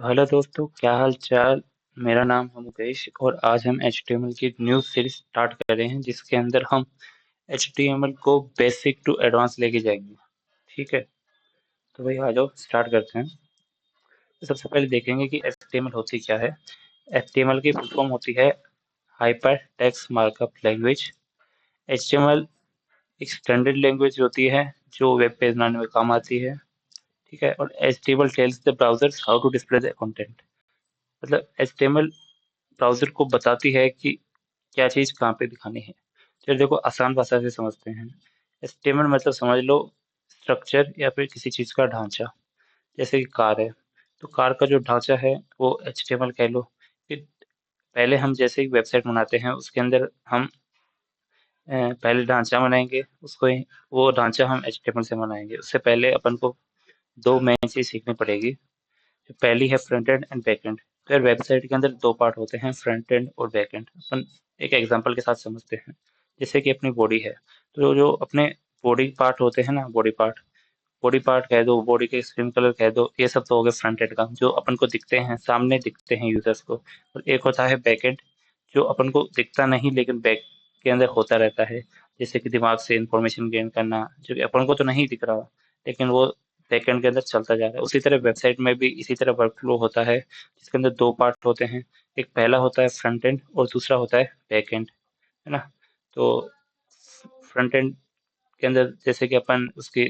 तो हेलो दोस्तों, क्या हाल चाल। मेरा नाम है मुकेश और आज हम HTML की न्यू सीरीज स्टार्ट कर रहे हैं जिसके अंदर हम HTML को बेसिक टू एडवांस लेके जाएंगे। ठीक है, तो भाई आ जाओ स्टार्ट करते हैं। तो सबसे पहले देखेंगे कि HTML होती क्या है। HTML की फुल फॉर्म होती है hyper text markup language. HTML एक स्टैंडर्ड लैंग्वेज होती है जो वेब पेज बनाने में काम आती है। ठीक है, और HTML tells the browsers how to display the content. मतलब HTML ब्राउज़र को बताती है कि क्या चीज़ कहाँ पे दिखानी है। चलिए देखो, आसान भाषा से समझते हैं। HTML मतलब समझ लो स्ट्रक्चर या फिर किसी चीज़ का ढांचा। जैसे कि कार है, तो कार का जो ढांचा है वो HTML कह लो। फिर पहले हम जैसे एक वेबसाइट बनाते हैं उसके अंदर हम पहले ढांचा बनाएंगे उसको वो ढांचा हम HTML से बनाएंगे। उससे पहले अपन को दो मेन चीज़ सीखनी पड़ेगी। पहली है front end and back and. तो यार वेबसाइट के अंदर दो पार्ट होते हैं, फ्रंट एंड और बैक एंड। अपन एक एग्जांपल के साथ समझते हैं। जैसे कि अपनी बॉडी है, तो जो अपने बॉडी पार्ट होते हैं ना, बॉडी पार्ट कह दो, बॉडी के स्किन कलर कह दो, ये सब तो हो गए फ्रंट एंड का, जो अपन को दिखते हैं, सामने दिखते हैं यूजर्स को। और एक होता है बैक एंड, जो अपन को दिखता नहीं लेकिन बैक के अंदर होता रहता है। जैसे कि दिमाग से इंफॉर्मेशन गेन करना, जो कि अपन को तो नहीं दिख रहा लेकिन वो बैकएंड के अंदर चलता जा रहा है। उसी तरह वेबसाइट में भी इसी तरह वर्क फ्लो होता है जिसके अंदर दो पार्ट होते हैं। एक पहला होता है फ्रंट एंड और दूसरा होता है बैक एंड, है ना। तो फ्रंट एंड के अंदर जैसे कि अपन उसकी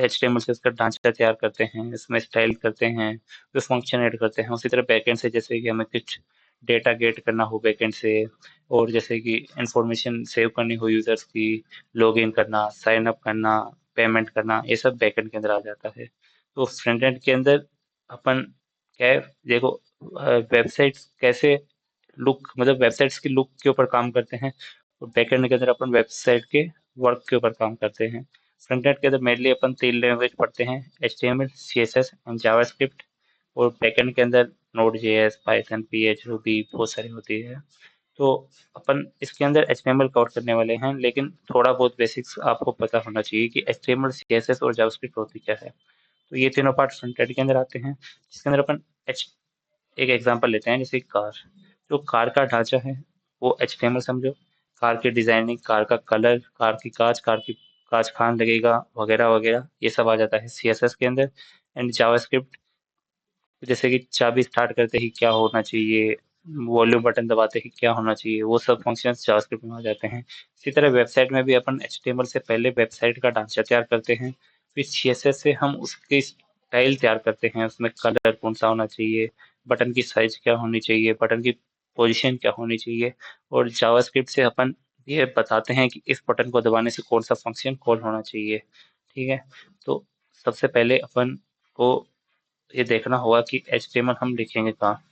HTML से उसका ढांचा तैयार करते हैं, इसमें स्टाइल करते हैं, फिर फंक्शन ऐड करते हैं। उसी तरह बैकएंड से जैसे कि हमें कुछ डेटा गेट करना हो बैकएंड से, और जैसे कि इंफॉर्मेशन सेव करनी हो यूजर्स की, लॉगिन करना, साइन अप करना, पेमेंट करना, ये सब बैकएंड के अंदर आ जाता है। तो फ्रंट एंड के अंदर अपन क्या है, देखो वेबसाइट्स कैसे लुक, मतलब वेबसाइट्स की लुक के ऊपर काम करते हैं, और बैकएंड के अंदर अपन वेबसाइट के वर्क के ऊपर काम करते हैं। फ्रंट एंड के अंदर मेनली अपन तीन लैंग्वेज पढ़ते हैं, HTML, CSS एंड जावास्क्रिप्ट। और बैकएंड के अंदर node JS, Python, PH, Ruby बहुत सारी होती है। तो अपन इसके अंदर HTML कवर करने वाले हैं, लेकिन थोड़ा बहुत बेसिक्स आपको पता होना चाहिए कि HTML, CSS और जावास्क्रिप्ट होती क्या है। तो ये तीनों पार्ट फ्रंट एंड के अंदर आते हैं, जिसके अंदर अपन एक एग्जांपल लेते हैं, जैसे कार। जो कार का ढांचा है वो HTML समझो। कार की डिजाइनिंग, कार का कलर, कार की कांच खान लगेगा, वगैरह वगैरह, ये सब आ जाता है CSS के अंदर। एंड जावास्क्रिप्ट, जैसे कि चाबी स्टार्ट करते ही क्या होना चाहिए, वॉल्यूम बटन दबाते ही क्या होना चाहिए, वो सब फंक्शंस जावास्क्रिप्ट में आ जाते हैं। इसी तरह वेबसाइट में भी अपन HTML से पहले वेबसाइट का ढांचा तैयार करते हैं, फिर CSS से हम उसकी स्टाइल तैयार करते हैं, उसमें कलर कौन सा होना चाहिए, बटन की साइज क्या होनी चाहिए, बटन की पोजीशन क्या होनी चाहिए। और जावास्क्रिप्ट से अपन ये बताते हैं कि इस बटन को दबाने से कौन सा फंक्शन कॉल होना चाहिए। ठीक है, तो सबसे पहले अपन को ये देखना होगा कि HTML हम लिखेंगे कहाँ।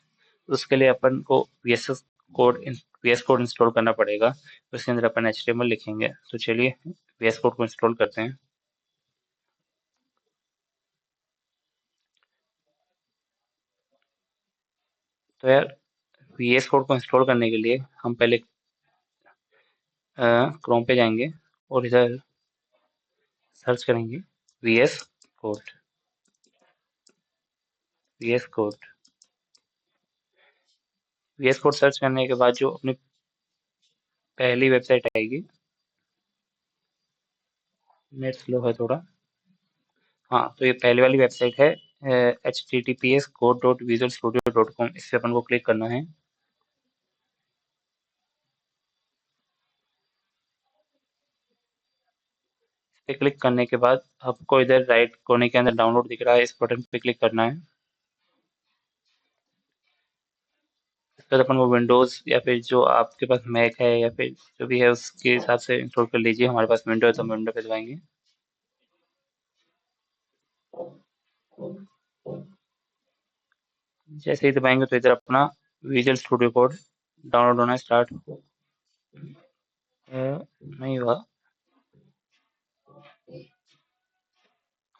उसके लिए अपन को कोड VS कोड इंस्टॉल करना पड़ेगा। उसके अंदर अपन HTML लिखेंगे। तो चलिए VS कोड को इंस्टॉल करते हैं। तो यार VS कोड को इंस्टॉल करने के लिए हम पहले क्रोम पे जाएंगे और इधर सर्च करेंगे VS code. VS code VS code search करने के बाद जो अपनी पहली वेबसाइट आएगी, नेट स्लो है थोड़ा। हाँ, तो ये पहली वाली वेबसाइट है https code.visualstudio.com। इस पे अपन को क्लिक करना है। इस पे क्लिक करने के बाद आपको इधर राइट कोने के अंदर डाउनलोड दिख रहा है, इस बटन पे क्लिक करना है। इसके बाद अपन वो विंडोज़ या फिर जो आपके पास मैक है या फिर जो भी है उसके हिसाब से इंस्टॉल कर लीजिए। हमारे पास विंडो है तो हम विंडो पे दबाएंगे। जैसे ही दबाएंगे तो इधर अपना विजुअल स्टूडियो कोड डाउनलोड होना स्टार्ट नहीं हुआ।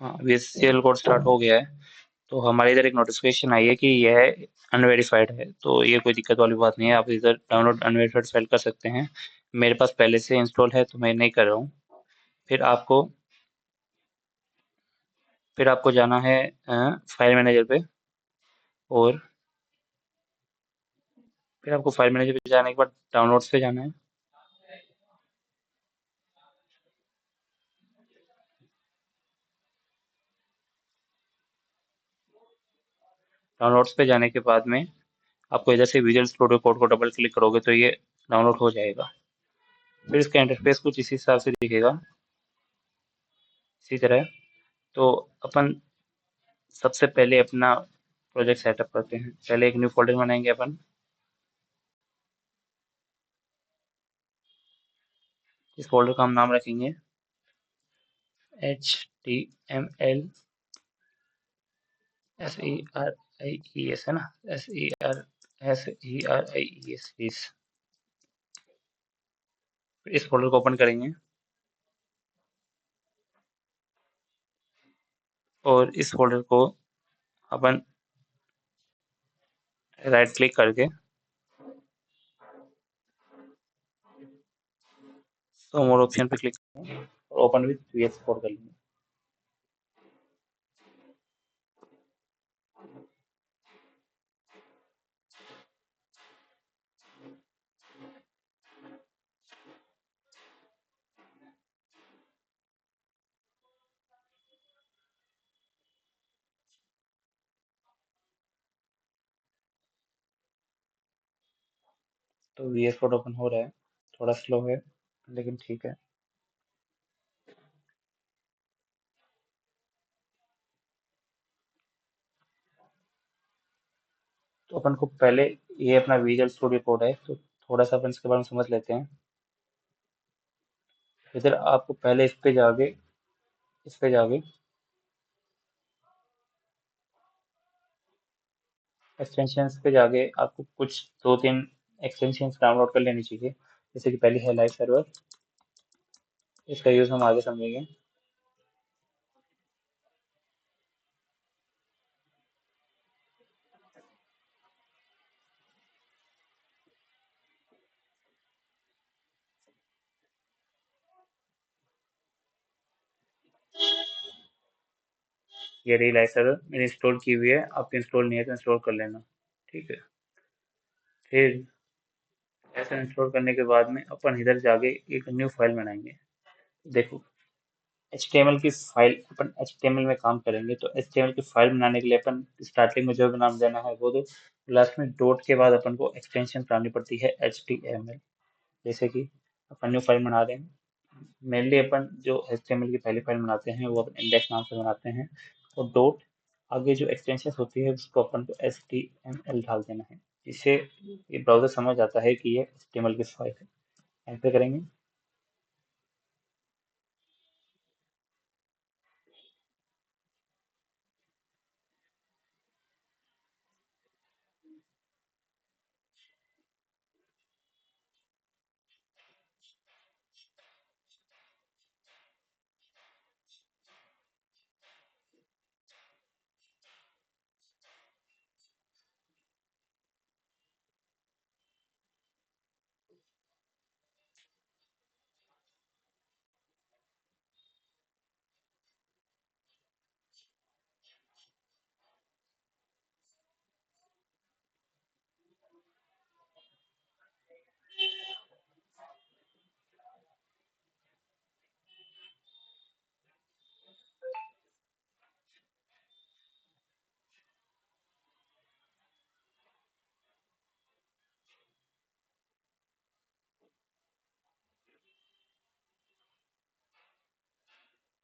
हाँ, विजुअल कोड स्टार्ट हो गया है। तो हमारे इधर एक नोटिफिकेशन आई है कि यह अनवेरिफाइड है, तो ये कोई दिक्कत वाली बात नहीं है। आप इधर डाउनलोड अनवेरिफाइड फाइल कर सकते हैं। मेरे पास पहले से इंस्टॉल है तो मैं नहीं कर रहा हूँ। फिर आपको फिर आपको जाना है फाइल मैनेजर पे। और फिर आपको फाइल मैनेजर पे जाने के बाद डाउनलोड्स पे जाना है। डाउनलोड्स पे जाने के बाद में आपको इधर से विजुअल स्टूडियो कोड को डबल क्लिक करोगे तो ये डाउनलोड हो जाएगा। फिर इसका इंटरफेस कुछ इसी हिसाब से दिखेगा, इसी तरह। तो अपन सबसे पहले अपना प्रोजेक्ट सेटअप करते हैं। पहले एक न्यू फोल्डर बनाएंगे अपन। इस फोल्डर का हम नाम रखेंगे HTML SERIES, है ना? SERIES। इस फोल्डर को ओपन करेंगे और इस फोल्डर को अपन राइट क्लिक करके शो मोर ऑप्शन पे क्लिक करेंगे और ओपन विथ VS कोड कर लेंगे। तो VS कोड ओपन हो रहा है, थोड़ा स्लो है लेकिन ठीक है। तो अपन को पहले ये अपना विजुअल स्टूडियो कोड है, तो थोड़ा सा अपन इसके बारे में समझ लेते हैं। इधर आपको पहले इस पे जाके एक्सटेंशंस पे जाके आपको कुछ दो तीन एक्सटेंशंस डाउनलोड कर लेनी चाहिए। जैसे कि पहली है लाइव सर्वर, इसका यूज़ हम आगे समझेंगे। ये रही लाइव सर्वर, मैंने इंस्टॉल की हुई है, आपको इंस्टॉल नहीं है तो इंस्टॉल कर लेना। ठीक है। फिर ऐसा इंस्टॉल करने के बाद में अपन इधर जाके एक न्यू फाइल बनाएंगे। देखो, HTML की फाइल, अपन HTML में काम करेंगे तो HTML की फाइल बनाने के लिए अपन स्टार्टिंग में जो भी नाम देना है वो, तो लास्ट में डॉट के बाद अपन को एक्सटेंशन बनानी पड़ती है HTML। जैसे कि अपन न्यू फाइल बना रहे हैं, मेनली अपन जो HTML की पहली फाइल बनाते हैं वो अपन इंडेक्स नाम से बनाते हैं, और डॉट आगे जो एक्सटेंशन होती है उसको अपन को HTML डाल देना है, जिससे ये ब्राउजर समझ आता है कि ये HTML की फाइल है। एंटर करेंगे।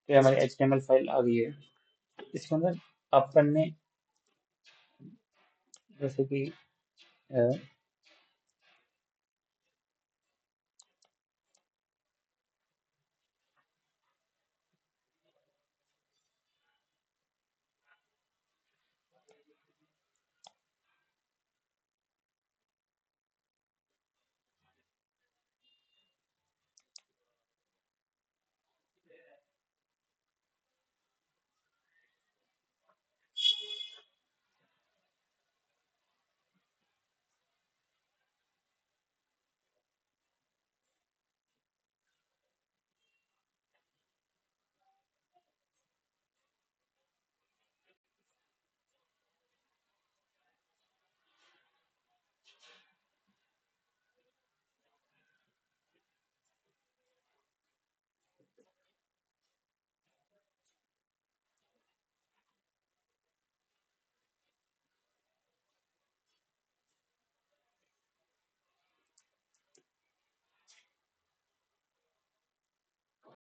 तो हमारी HTML फाइल आ गई है। इसके अंदर अपन ने, जैसे कि